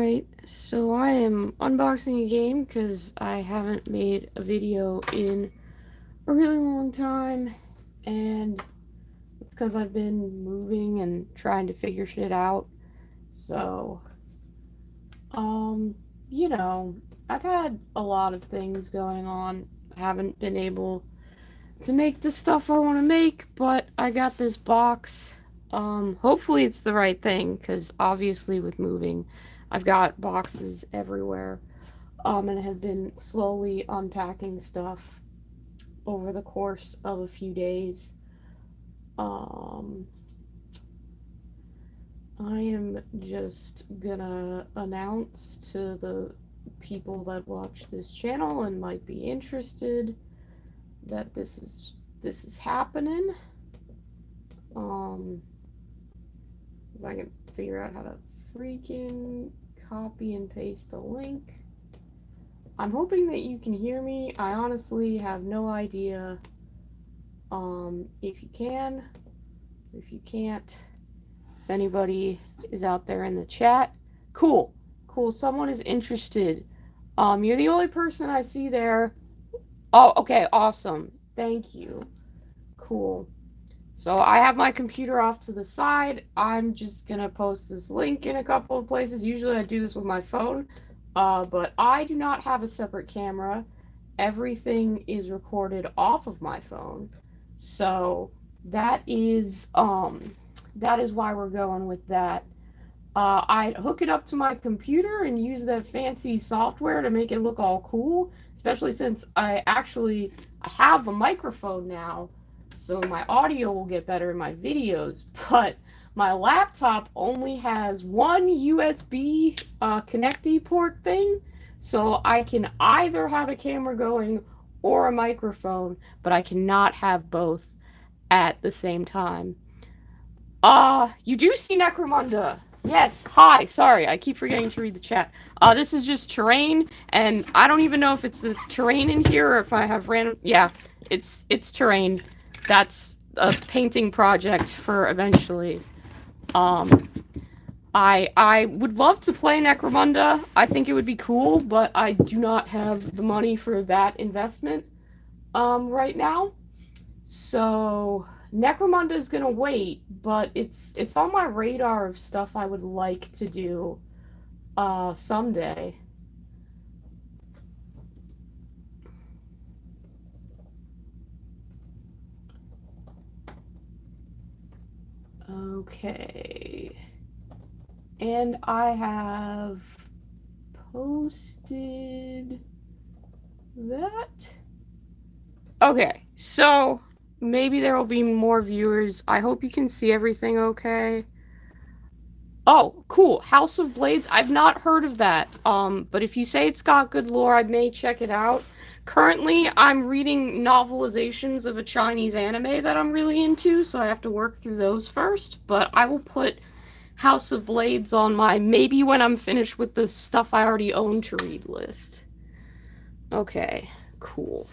Alright, so I am unboxing a game because I haven't made a video in a really long time, and it's because I've been moving and trying to figure shit out. So, you know, I've had a lot of things going on. I haven't been able to make the stuff I want to make, but I got this box. Hopefully it's the right thing, because obviously with moving, I've got boxes everywhere, and have been slowly unpacking stuff over the course of a few days. I am just gonna announce to the people that watch this channel and might be interested that this is happening. If I can figure out how to freaking copy and paste the link. I'm hoping that you can hear me. I honestly have no idea if you can, if you can't, if anybody is out there in the chat. Cool, someone is interested. You're the only person I see there. Oh, okay, awesome. Thank you. Cool. So I have my computer off to the side. I'm just gonna post this link in a couple of places. Usually I do this with my phone, but I do not have a separate camera. Everything is recorded off of my phone. So that is why we're going with that. I hook it up to my computer and use that fancy software to make it look all cool, especially since I have a microphone now, so my audio will get better in my videos. But my laptop only has one USB connectee port thing, so I can either have a camera going or a microphone, but I cannot have both at the same time. You do see Necromunda. Yes, hi, sorry, I keep forgetting to read the chat. This is just terrain, and I don't even know if it's the terrain in here or if I have random... Yeah, it's terrain. That's a painting project for eventually. I would love to play Necromunda. I think it would be cool, but I do not have the money for that investment, right now. So... Necromunda is gonna wait, but it's on my radar of stuff I would like to do someday. Okay. And I have posted that. Okay, so maybe there will be more viewers. I hope you can see everything okay. Oh, cool. House of Blades. I've not heard of that. But if you say it's got good lore, I may check it out. Currently, I'm reading novelizations of a Chinese anime that I'm really into, so I have to work through those first. But I will put House of Blades on my maybe when I'm finished with the stuff I already own to read list. Okay, cool.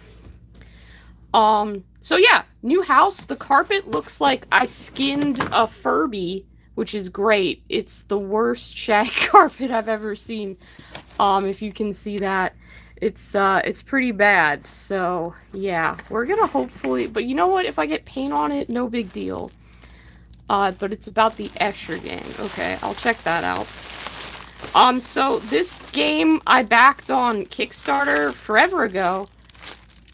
So yeah, new house. The carpet looks like I skinned a Furby, which is great. It's the worst shag carpet I've ever seen. If you can see that, it's pretty bad. So yeah, we're gonna hopefully, but you know what? If I get paint on it, no big deal. But it's about the Escher gang. Okay, I'll check that out. So this game I backed on Kickstarter forever ago,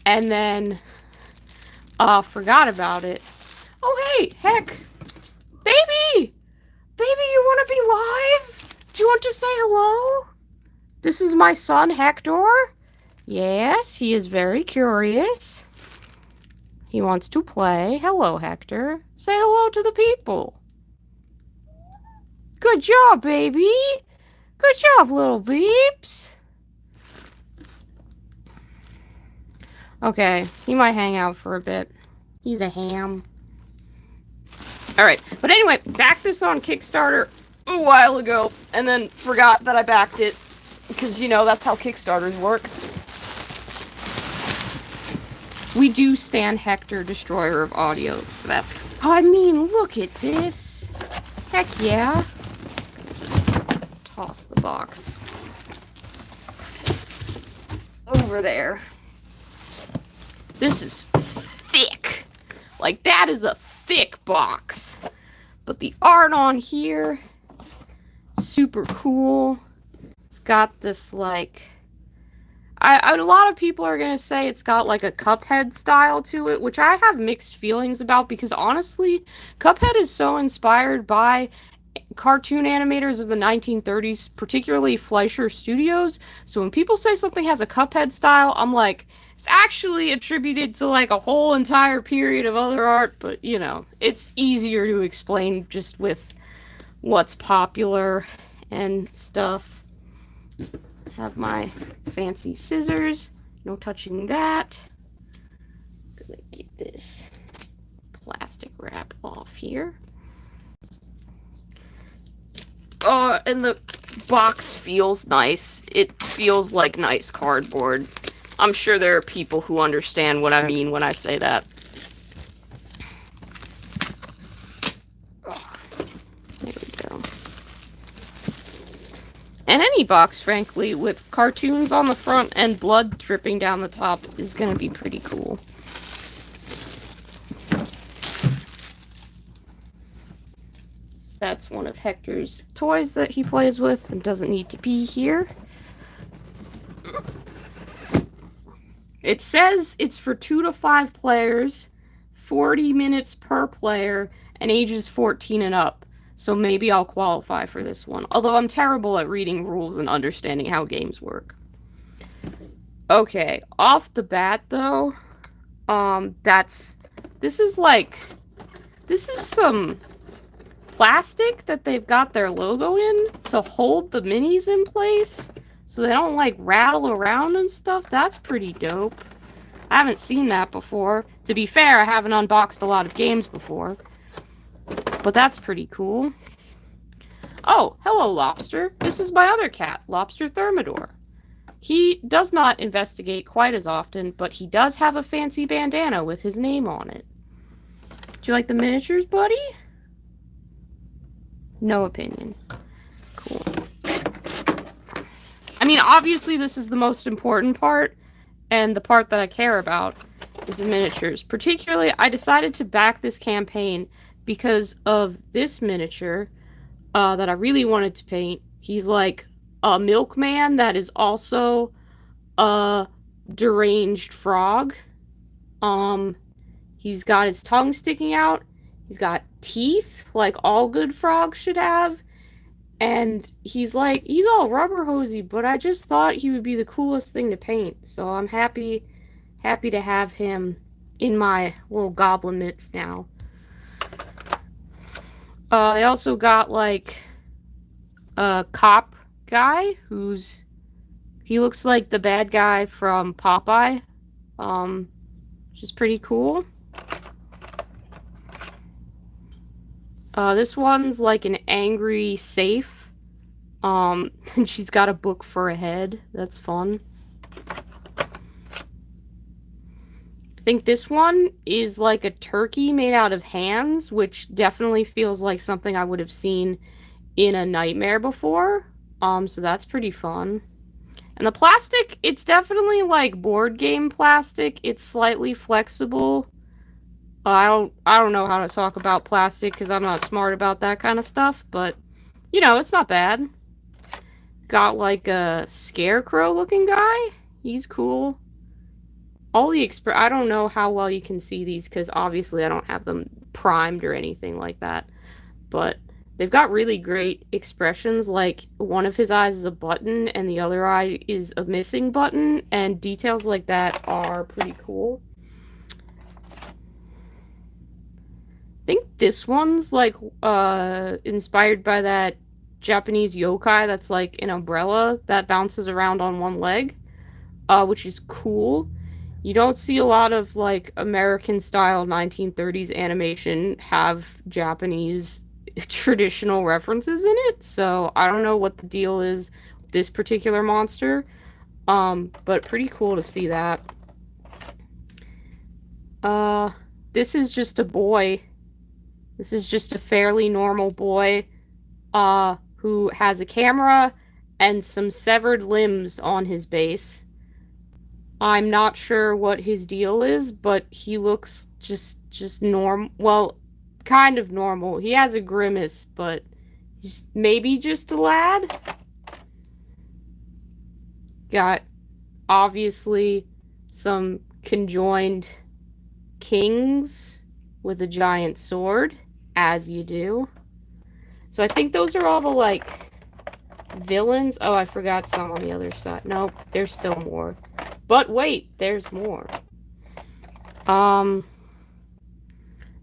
and then forgot about it. Oh, hey, heck. Baby! Baby, you want to be live? Do you want to say hello? This is my son, Hector. Yes, he is very curious. He wants to play. Hello, Hector. Say hello to the people. Good job, baby. Good job, little beeps. Okay, he might hang out for a bit. He's a ham. Alright, but anyway, backed this on Kickstarter a while ago, and then forgot that I backed it, because, you know, that's how Kickstarters work. We do stand Hector, Destroyer of Audio. That's... I mean, look at this. Heck yeah. Just toss the box over there. This is thick. Like, that is a thick box. But the art on here, super cool. It's got this, like... a lot of people are going to say it's got, like, a Cuphead style to it, which I have mixed feelings about, because, honestly, Cuphead is so inspired by cartoon animators of the 1930s, particularly Fleischer Studios, so when people say something has a Cuphead style, I'm like, it's actually attributed to, like, a whole entire period of other art, but, you know, it's easier to explain just with what's popular and stuff. Have my fancy scissors, no touching that. Gonna get this plastic wrap off here. And the box feels nice. It feels like nice cardboard. I'm sure there are people who understand what I mean when I say that. There we go. And any box, frankly, with cartoons on the front and blood dripping down the top is gonna be pretty cool. That's one of Hector's toys that he plays with and doesn't need to be here. It says it's for 2 to 5 players, 40 minutes per player, and ages 14 and up. So maybe I'll qualify for this one. Although I'm terrible at reading rules and understanding how games work. Okay, off the bat though, this is some plastic that they've got their logo in to hold the minis in place so they don't, like, rattle around and stuff. That's pretty dope. I haven't seen that before. To be fair, I haven't unboxed a lot of games before. But that's pretty cool. Oh, hello, Lobster. This is my other cat, Lobster Thermidor. He does not investigate quite as often, but he does have a fancy bandana with his name on it. Do you like the miniatures, buddy? No opinion. Cool. I mean, obviously this is the most important part, and the part that I care about is the miniatures. Particularly, I decided to back this campaign because of this miniature that I really wanted to paint. He's like a milkman that is also a deranged frog. He's got his tongue sticking out. He's got teeth, like all good frogs should have. And he's all rubber hosey, but I just thought he would be the coolest thing to paint. So I'm happy to have him in my little goblin mitts now. They also got, like, a cop guy he looks like the bad guy from Popeye, which is pretty cool. This one's like an angry safe, and she's got a book for a head. That's fun. I think this one is like a turkey made out of hands, which definitely feels like something I would have seen in a Nightmare before. So that's pretty fun. And the plastic, it's definitely like board game plastic. It's slightly flexible. I don't know how to talk about plastic because I'm not smart about that kind of stuff, but, you know, it's not bad. Got like a scarecrow looking guy. He's cool. All the I don't know how well you can see these because obviously I don't have them primed or anything like that, but they've got really great expressions. Like, one of his eyes is a button and the other eye is a missing button, and details like that are pretty cool. I think this one's like inspired by that Japanese yokai that's like an umbrella that bounces around on one leg, which is cool. You don't see a lot of like American style 1930s animation have Japanese traditional references in it, so I don't know what the deal is with this particular monster, but pretty cool to see that. This is just a boy. This is just a fairly normal boy, who has a camera and some severed limbs on his base. I'm not sure what his deal is, but he looks just normal. Well, kind of normal. He has a grimace, but he's maybe just a lad. Got, obviously, some conjoined kings with a giant sword, as you do. So I think those are all the, like, villains. Oh, I forgot some on the other side. Nope, there's still more. But wait, there's more.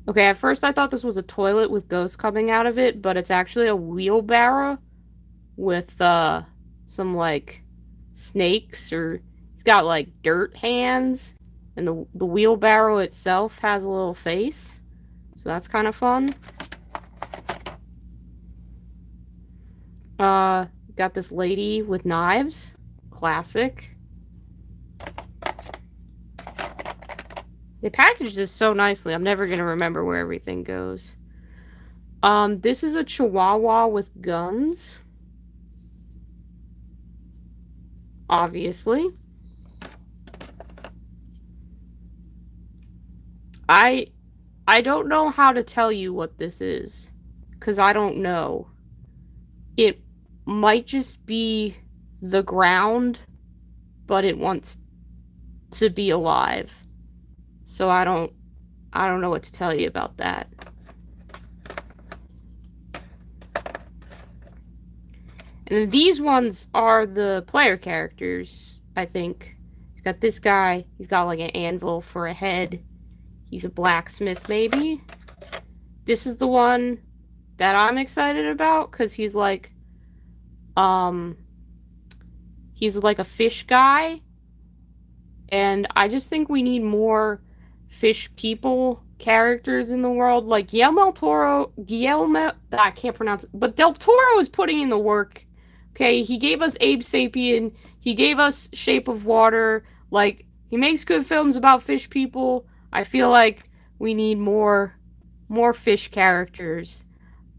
Okay, at first I thought this was a toilet with ghosts coming out of it, but it's actually a wheelbarrow with, some, like, snakes, or it's got, like, dirt hands, and the wheelbarrow itself has a little face, so that's kind of fun. Got this lady with knives. Classic. They packaged this so nicely, I'm never gonna remember where everything goes. This is a chihuahua with guns. Obviously. I don't know how to tell you what this is, because I don't know. It might just be the ground, but it wants to be alive. So I don't know what to tell you about that. And then these ones are the player characters, I think. He's got this guy. He's got like an anvil for a head. He's a blacksmith, maybe. This is the one that I'm excited about, because he's like a fish guy. And I just think we need more fish people characters in the world. Like Guillermo, I can't pronounce it, but Del Toro is putting in the work. Okay, he gave us Abe Sapien, he gave us Shape of Water, like, he makes good films about fish people. I feel like we need more fish characters.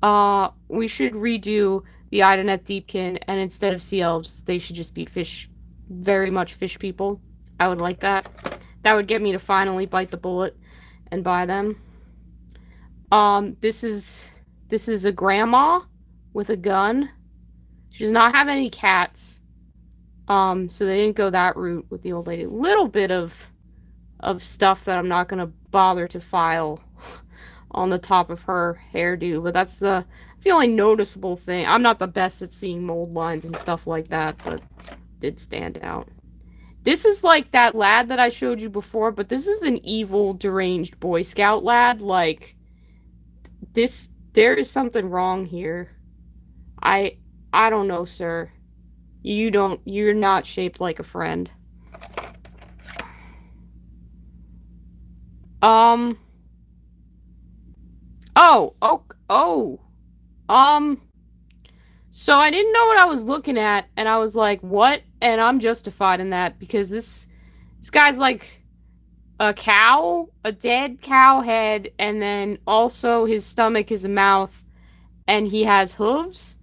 We should redo the Idanet Deepkin, and instead of sea elves, they should just be fish, very much fish people. I would like that. That would get me to finally bite the bullet and buy them. This is a grandma with a gun. She does not have any cats. So they didn't go that route with the old lady. Little bit of stuff that I'm not gonna bother to file on the top of her hairdo, but that's the only noticeable thing. I'm not the best at seeing mold lines and stuff like that, but it did stand out. This is like that lad that I showed you before, but this is an evil, deranged Boy Scout lad. Like, there is something wrong here. I don't know, sir. You're not shaped like a friend. So I didn't know what I was looking at, and I was like, what? And I'm justified in that, because this guy's like a cow, a dead cow head, and then also his stomach is a mouth, and he has hooves.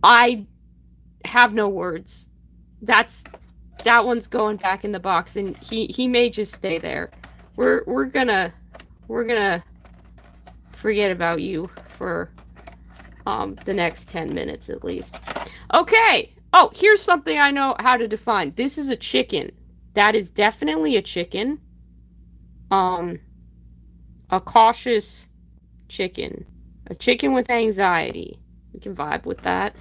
I have no words. That one's going back in the box, and he may just stay there. We're gonna forget about you for the next 10 minutes at least. Okay. Oh, here's something I know how to define. This is a chicken. That is definitely a chicken. A cautious chicken. A chicken with anxiety. We can vibe with that.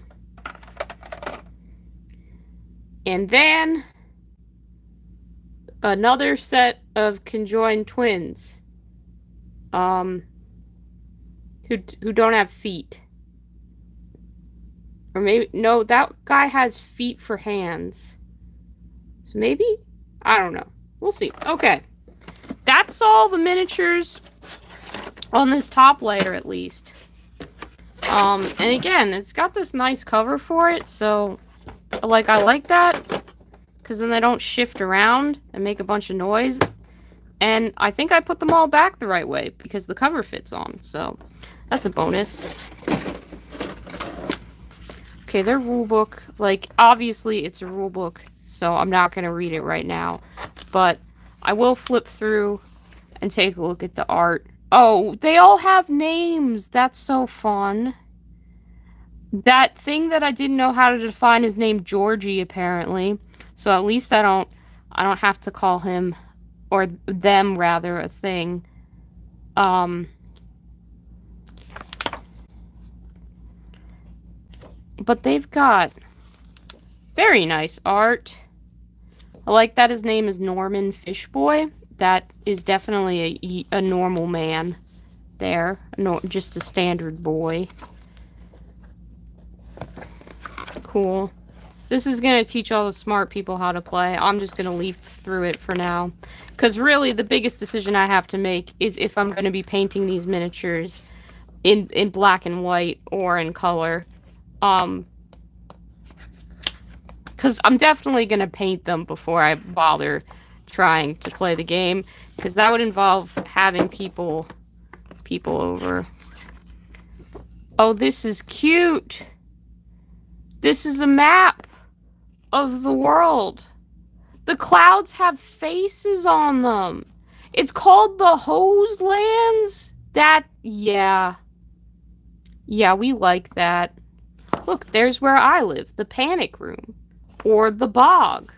And then another set of conjoined twins. Who don't have feet. Or maybe, no, that guy has feet for hands. So maybe? I don't know. We'll see. Okay. That's all the miniatures on this top layer, at least. And again, it's got this nice cover for it, so, like, I like that. Because then they don't shift around and make a bunch of noise. And I think I put them all back the right way, because the cover fits on, so that's a bonus. okay, their rulebook, like, obviously it's a rulebook, so I'm not going to read it right now. But I will flip through and take a look at the art. Oh, they all have names! That's so fun. That thing that I didn't know how to define is named Georgie, apparently. So at least I don't have to call him, or them, rather, a thing. But they've got very nice art. I like that his name is Norman Fishboy. That is definitely a normal man there. No, just a standard boy. Cool. This is going to teach all the smart people how to play. I'm just going to leaf through it for now. Because really, the biggest decision I have to make is if I'm going to be painting these miniatures in black and white or in color. Because I'm definitely going to paint them before I bother trying to play the game. Because that would involve having people over. Oh, this is cute. This is a map of the world. The clouds have faces on them. It's called the Hose Lands. Yeah, we like that. Look, there's where I live, the Panic Room. Or the Bog.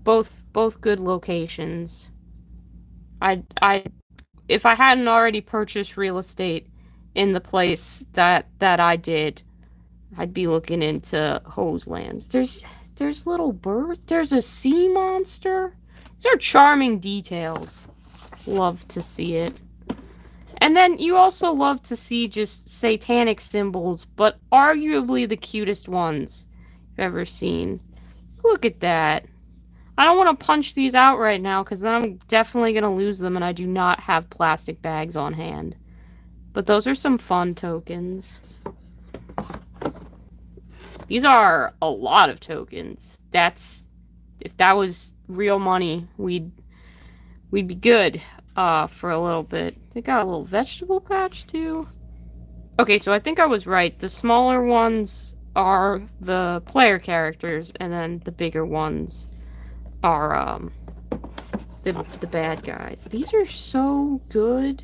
Both good locations. If I hadn't already purchased real estate in the place that I did, I'd be looking into Hose Lands. There's little birds. There's a sea monster. These are charming details. Love to see it. And then you also love to see just satanic symbols, but arguably the cutest ones you've ever seen. Look at that. I don't want to punch these out right now, because then I'm definitely going to lose them, and I do not have plastic bags on hand. But those are some fun tokens. These are a lot of tokens. If that was real money, we'd be good for a little bit. They got a little vegetable patch too. Okay, so I think I was right. The smaller ones are the player characters, and then the bigger ones are the bad guys. These are so good.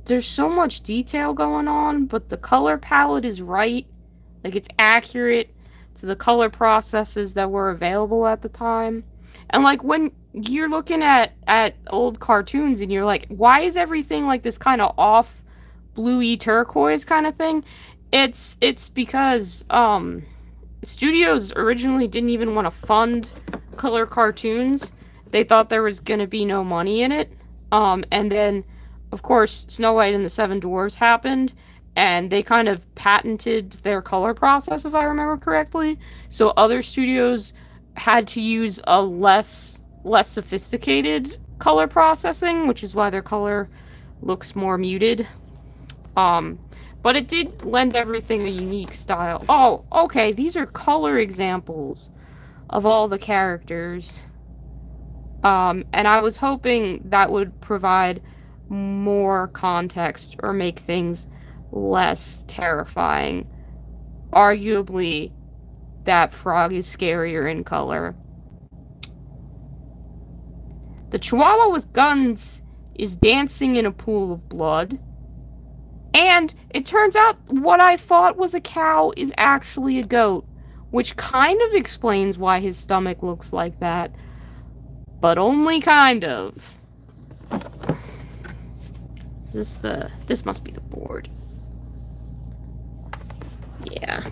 There's so much detail going on, but the color palette is right. Like, it's accurate to the color processes that were available at the time. And, like, when you're looking at old cartoons and you're like, why is everything like this kind of off bluey turquoise kind of thing? It's because, studios originally didn't even want to fund color cartoons. They thought there was going to be no money in it. And then, of course, Snow White and the Seven Dwarfs happened, and they kind of patented their color process, if I remember correctly. So other studios had to use a less sophisticated color processing, which is why their color looks more muted. But it did lend everything a unique style. Oh, okay, these are color examples of all the characters. And I was hoping that would provide more context or make things less terrifying. Arguably, that frog is scarier in color. The Chihuahua with guns is dancing in a pool of blood. And it turns out what I thought was a cow is actually a goat, which kind of explains why his stomach looks like that. But only kind of. This must be the board. Yeah.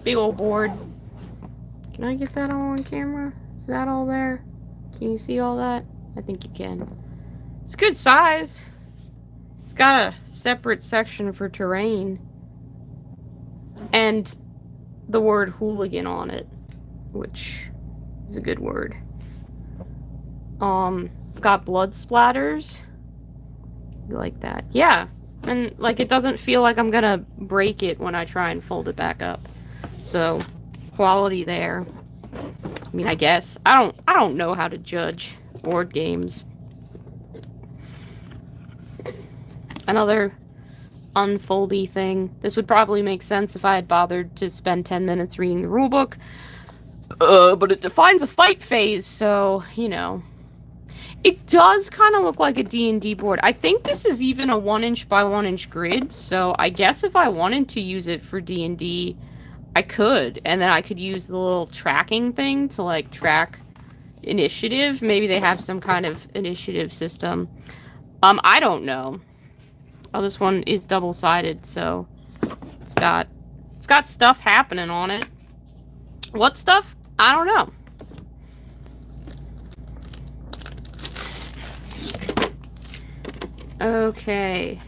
Big old board. Can I get that all on camera? Is that all there? Can you see all that? I think you can. It's good size. It's got a separate section for terrain. And the word hooligan on it, which is a good word. It's got blood splatters. You like that? Yeah. And, like, it doesn't feel like I'm gonna break it when I try and fold it back up. So, quality there. I mean, I guess. I don't know how to judge board games. Another unfoldy thing. This would probably make sense if I had bothered to spend 10 minutes reading the rulebook. But it defines a fight phase, so, you know. It does kind of look like a D&D board. I think this is even a 1-inch by 1-inch grid, so I guess if I wanted to use it for D&D, I could. And then I could use the little tracking thing to, like, track initiative. Maybe they have some kind of initiative system. I don't know. Oh, this one is double-sided, so it's got stuff happening on it. What stuff? I don't know. Okay.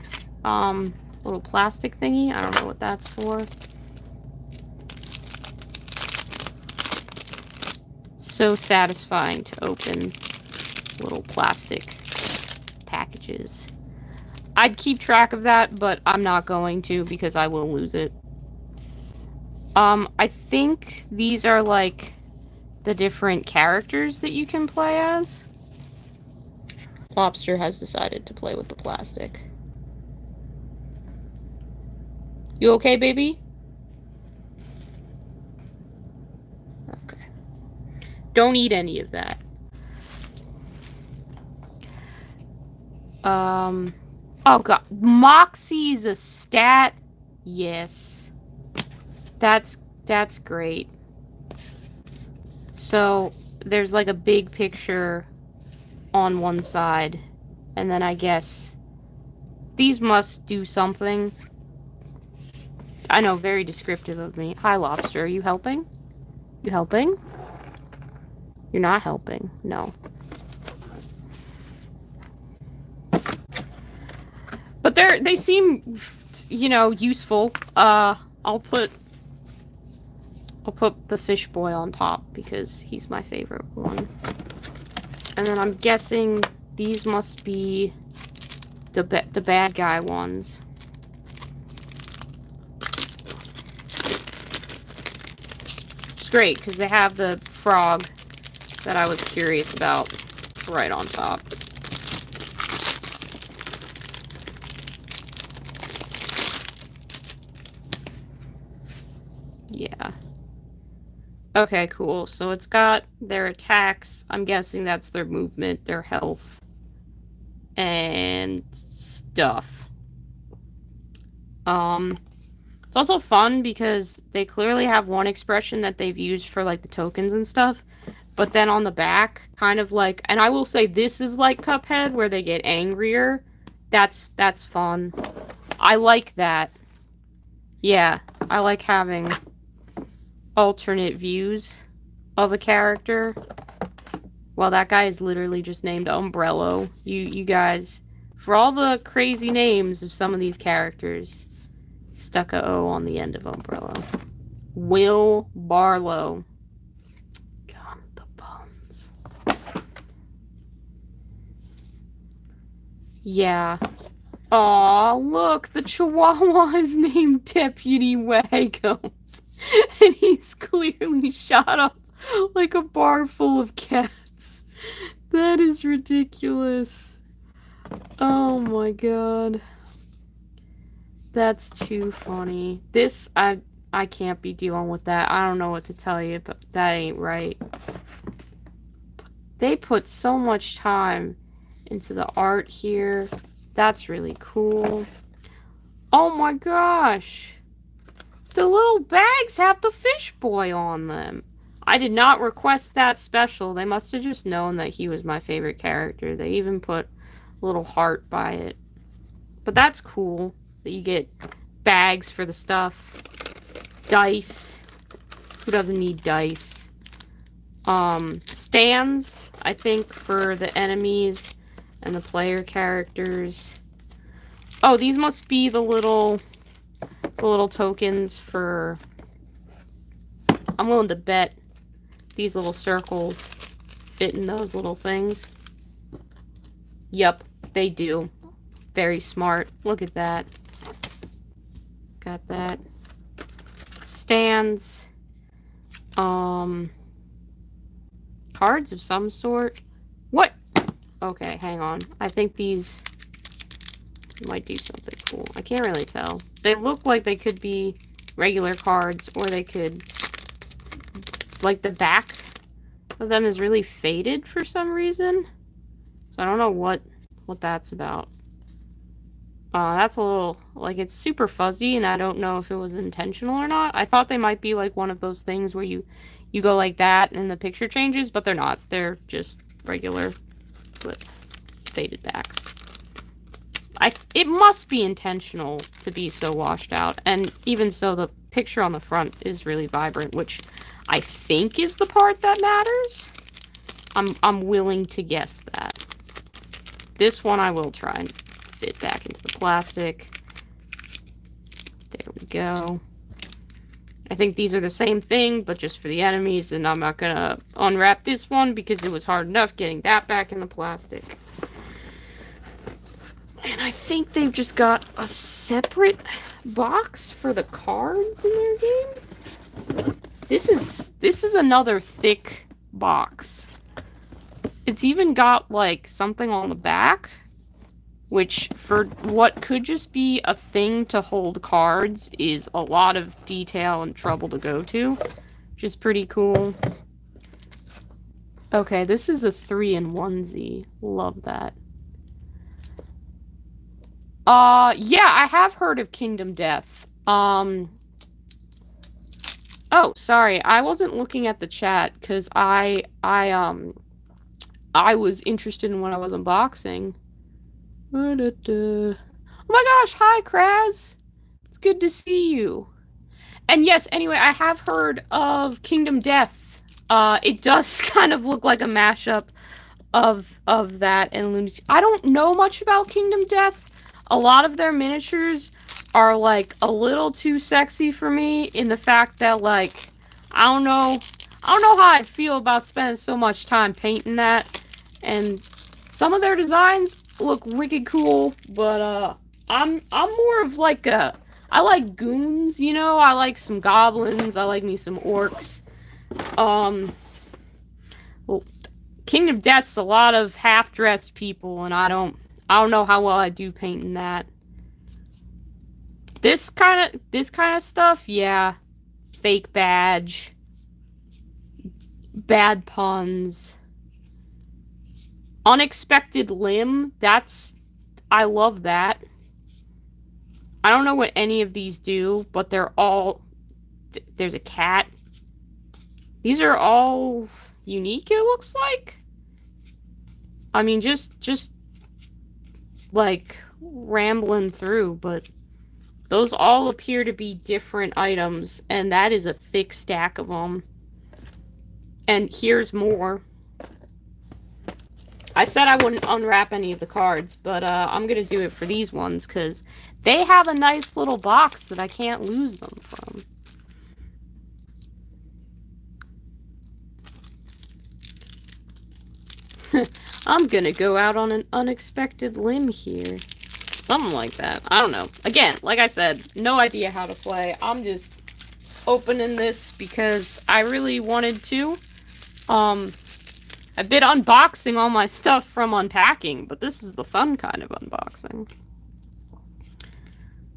Little plastic thingy. I don't know what that's for. So satisfying to open little plastic packages. I'd keep track of that, but I'm not going to because I will lose it. I think these are like the different characters that you can play as. Lobster has decided to play with the plastic. You okay, baby? Okay. Don't eat any of that. Oh god. Moxie's a stat? Yes. That's great. So, there's like a big picture on one side, and then I guess these must do something. I know, very descriptive of me. Hi, Lobster. Are you helping? You helping? You're not helping. No. But they seem, you know, useful. I'll put the fish boy on top because he's my favorite one. And then I'm guessing these must be the bad guy ones. It's great because they have the frog that I was curious about right on top. Yeah. Okay, cool. So it's got their attacks. I'm guessing that's their movement, their health, and stuff. It's also fun because they clearly have one expression that they've used for, like, the tokens and stuff. But then on the back, kind of like... And I will say this is like Cuphead, where they get angrier. That's fun. I like that. Yeah, I like having alternate views of a character. Well, that guy is literally just named Umbrello. You guys, for all the crazy names of some of these characters, stuck a O on the end of Umbrello. Will Barlow. God, the puns. Yeah. Aw, look, the Chihuahua is named Deputy Wagums. And he's clearly shot up like a bar full of cats. That is ridiculous. Oh my god. That's too funny. This, I can't be dealing with that. I don't know what to tell you, but that ain't right. They put so much time into the art here. That's really cool. Oh my gosh. The little bags have the fish boy on them. I did not request that special. They must have just known that he was my favorite character. They even put a little heart by it. But that's cool that you get bags for the stuff. Dice. Who doesn't need dice? Stands, I think, for the enemies and the player characters. Oh, these must be the little tokens for... I'm willing to bet these little circles fit in those little things. Yep, they do. Very smart. Look at that. Got that. Stands. Cards of some sort. What? Okay, hang on. I think these might do something cool. I can't really tell. They look like they could be regular cards, or they could... Like, the back of them is really faded for some reason. So I don't know what that's about. That's a little... Like, it's super fuzzy, and I don't know if it was intentional or not. I thought they might be, like, one of those things where you go like that, and the picture changes, but they're not. They're just regular with faded backs. It must be intentional to be so washed out, and even so, the picture on the front is really vibrant, which I think is the part that matters. I'm willing to guess that. This one I will try and fit back into the plastic. There we go. I think these are the same thing, but just for the enemies, and I'm not gonna unwrap this one because it was hard enough getting that back in the plastic. And I think they've just got a separate box for the cards in their game. This is another thick box. It's even got, like, something on the back, which, for what could just be a thing to hold cards, is a lot of detail and trouble to go to, which is pretty cool. Okay, this is a 3-in-1Z. Love that. Yeah, I have heard of Kingdom Death. Oh, sorry, I wasn't looking at the chat, because I was interested in what I was unboxing. Oh my gosh, hi, Kraz! It's good to see you. And yes, anyway, I have heard of Kingdom Death. It does kind of look like a mashup of that and Looney Tunes. I don't know much about Kingdom Death. A lot of their miniatures are, like, a little too sexy for me, in the fact that, like, I don't know how I feel about spending so much time painting that. And some of their designs look wicked cool, but I'm more of like I like goons, you know. I like some goblins. I like me some orcs. Well, Kingdom Death's a lot of half-dressed people, and I don't know how well I do painting that. This kind of stuff, yeah. Fake badge. Bad puns. Unexpected limb. I love that. I don't know what any of these do, but they're all... There's a cat. These are all unique, it looks like. I mean, just like, rambling through, but those all appear to be different items, and that is a thick stack of them. And here's more. I said I wouldn't unwrap any of the cards, but I'm gonna do it for these ones, because they have a nice little box that I can't lose them from. I'm gonna go out on an unexpected limb here. Something like that. I don't know. Again, like I said, no idea how to play. I'm just opening this because I really wanted to. I've been unboxing all my stuff from unpacking, but this is the fun kind of unboxing.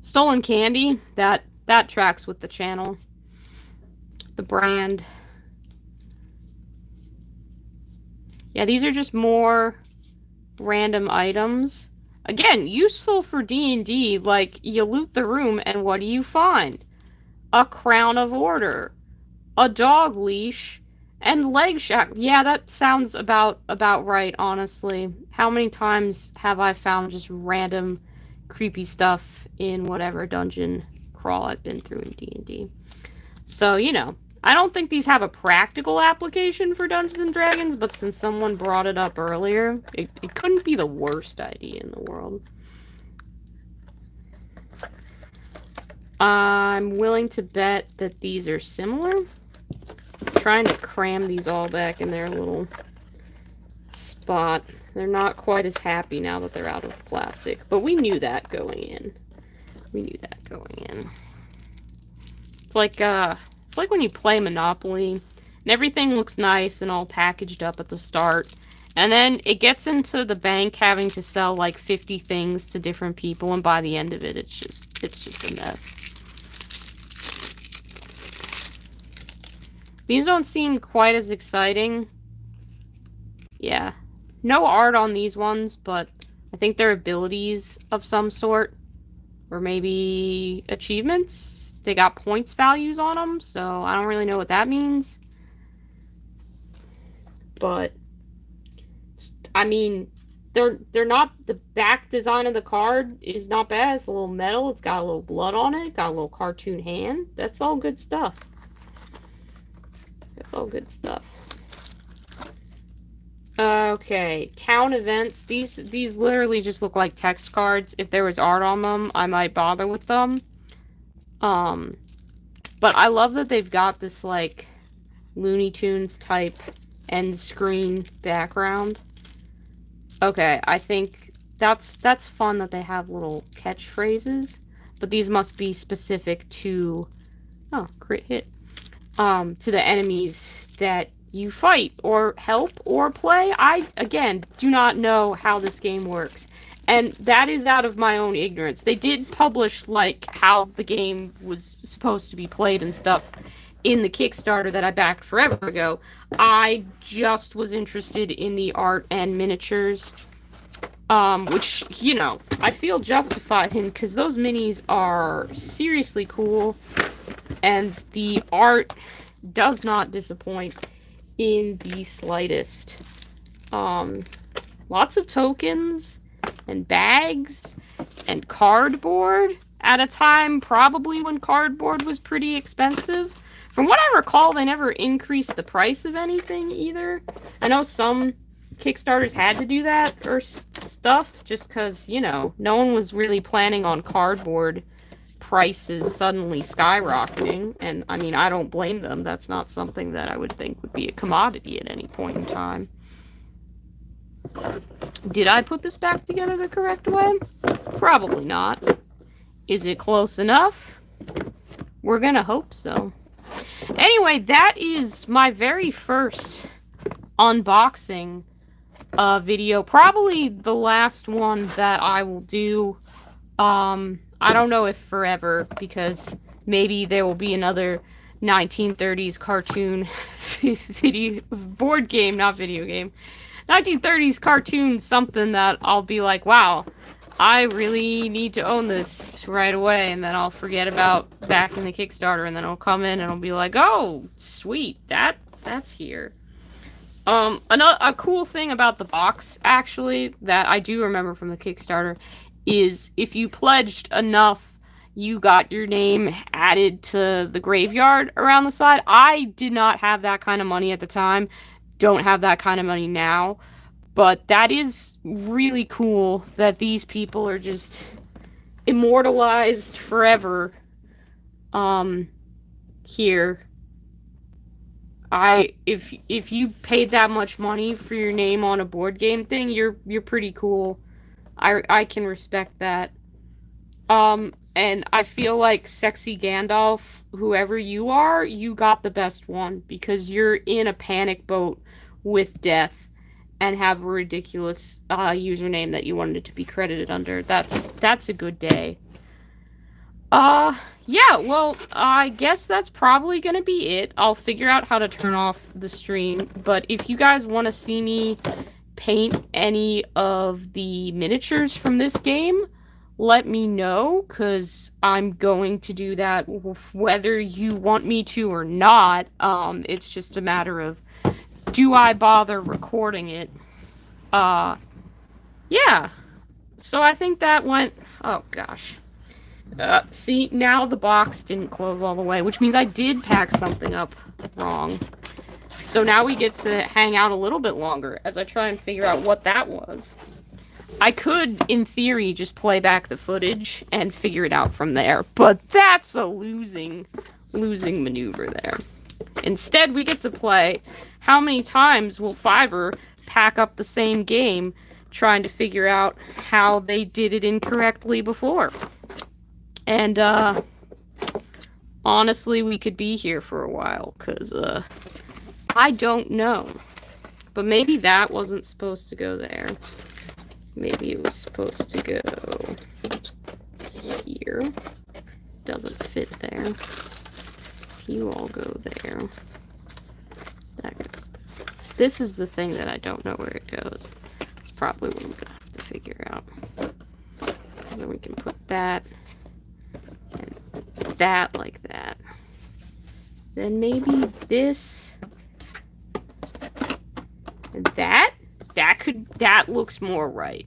Stolen Candy, that tracks with the channel. The brand. Yeah, these are just more random items. Again, useful for D&D. Like, you loot the room, and what do you find? A crown of order. A dog leash. And leg shackles. Yeah, that sounds about right, honestly. How many times have I found just random creepy stuff in whatever dungeon crawl I've been through in D&D? So, you know, I don't think these have a practical application for Dungeons & Dragons, but since someone brought it up earlier, it couldn't be the worst idea in the world. I'm willing to bet that these are similar. I'm trying to cram these all back in their little spot. They're not quite as happy now that they're out of plastic, but we knew that going in. It's like when you play Monopoly, and everything looks nice and all packaged up at the start, And then it gets into the bank having to sell like 50 things to different people, and by the end of it, it's just a mess. These don't seem quite as exciting. Yeah. No art on these ones, but I think they're abilities of some sort. Or maybe achievements? They got points values on them, so I don't really know what that means. But I mean, they're not, the back design of the card is not bad. It's a little metal, it's got a little blood on it, got a little cartoon hand. That's all good stuff. That's all good stuff. Okay, town events. These literally just look like text cards. If there was art on them, I might bother with them. But I love that they've got this like Looney Tunes type end screen background. Okay, I think that's fun that they have little catchphrases, but these must be specific to, oh, crit hit, to the enemies that you fight or help or play. I, again, do not know how this game works. And that is out of my own ignorance. They did publish, like, how the game was supposed to be played and stuff in the Kickstarter that I backed forever ago. I just was interested in the art and miniatures, which, you know, I feel justified in, because those minis are seriously cool, and the art does not disappoint in the slightest. Lots of tokens, and bags, and cardboard, at a time probably when cardboard was pretty expensive. From what I recall, they never increased the price of anything either. I know some Kickstarters had to do that or stuff, just because, you know, no one was really planning on cardboard prices suddenly skyrocketing. And, I mean, I don't blame them. That's not something that I would think would be a commodity at any point in time. Did I put this back together the correct way? Probably not. Is it close enough? We're gonna hope so. Anyway, that is my very first unboxing video. Probably the last one that I will do. I don't know if forever, because maybe there will be another 1930s cartoon video, board game, not video game. 1930s cartoon something that I'll be like, wow, I really need to own this right away, and then I'll forget about backing the Kickstarter, and then I'll come in and I'll be like, oh, sweet, that's here. A cool thing about the box, actually, that I do remember from the Kickstarter, is if you pledged enough, you got your name added to the graveyard around the side. I did not have that kind of money at the time, don't have that kind of money now, but that is really cool that these people are just immortalized forever here. If you paid that much money for your name on a board game thing, you're pretty cool. I can respect that. And I feel like Sexy Gandalf, whoever you are, you got the best one, because you're in a panic boat with death and have a ridiculous username that you wanted it to be credited under. That's a good day. Yeah, well, I guess that's probably gonna be it. I'll figure out how to turn off the stream, but if you guys want to see me paint any of the miniatures from this game, let me know, because I'm going to do that whether you want me to or not. It's just a matter of, do I bother recording it? Yeah. So I think that went, oh gosh. See, now the box didn't close all the way, which means I did pack something up wrong. So now we get to hang out a little bit longer as I try and figure out what that was. I could, in theory, just play back the footage and figure it out from there, but that's a losing maneuver there. Instead, we get to play how many times will Fiverr pack up the same game trying to figure out how they did it incorrectly before. And, honestly, we could be here for a while, because, I don't know. But maybe that wasn't supposed to go there. Maybe it was supposed to go here. Doesn't fit there. You all go there. That goes there. This is the thing that I don't know where it goes. It's probably what I'm gonna have to figure out. Then we can put that and that like that. Then maybe this and that. That looks more right.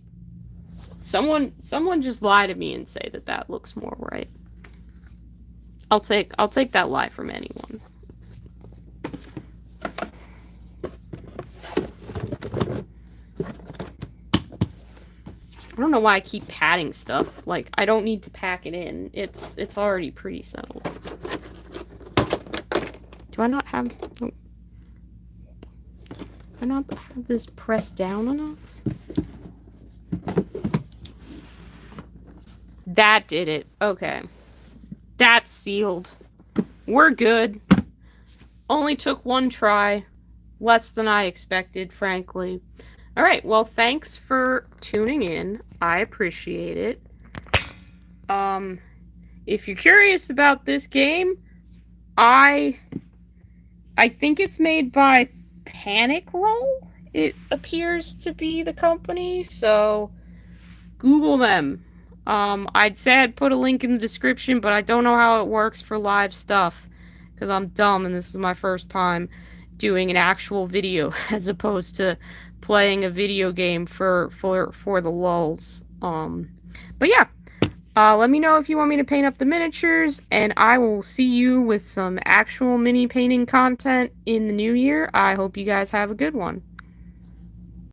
Someone just lie to me and say that that looks more right. I'll take that lie from anyone. I don't know why I keep padding stuff. Like, I don't need to pack it in. It's already pretty settled. Do I not have... Oh. Do I not have this pressed down enough? That did it. Okay. That's sealed. We're good. Only took one try. Less than I expected, frankly. Alright, well, thanks for tuning in. I appreciate it. If you're curious about this game, I think it's made by Panic Roll. It appears to be the company, so Google them. I'd say I'd put a link in the description, but I don't know how it works for live stuff, because I'm dumb and this is my first time doing an actual video as opposed to playing a video game for the lulz. But yeah, let me know if you want me to paint up the miniatures, and I will see you with some actual mini painting content in the new year. I hope you guys have a good one.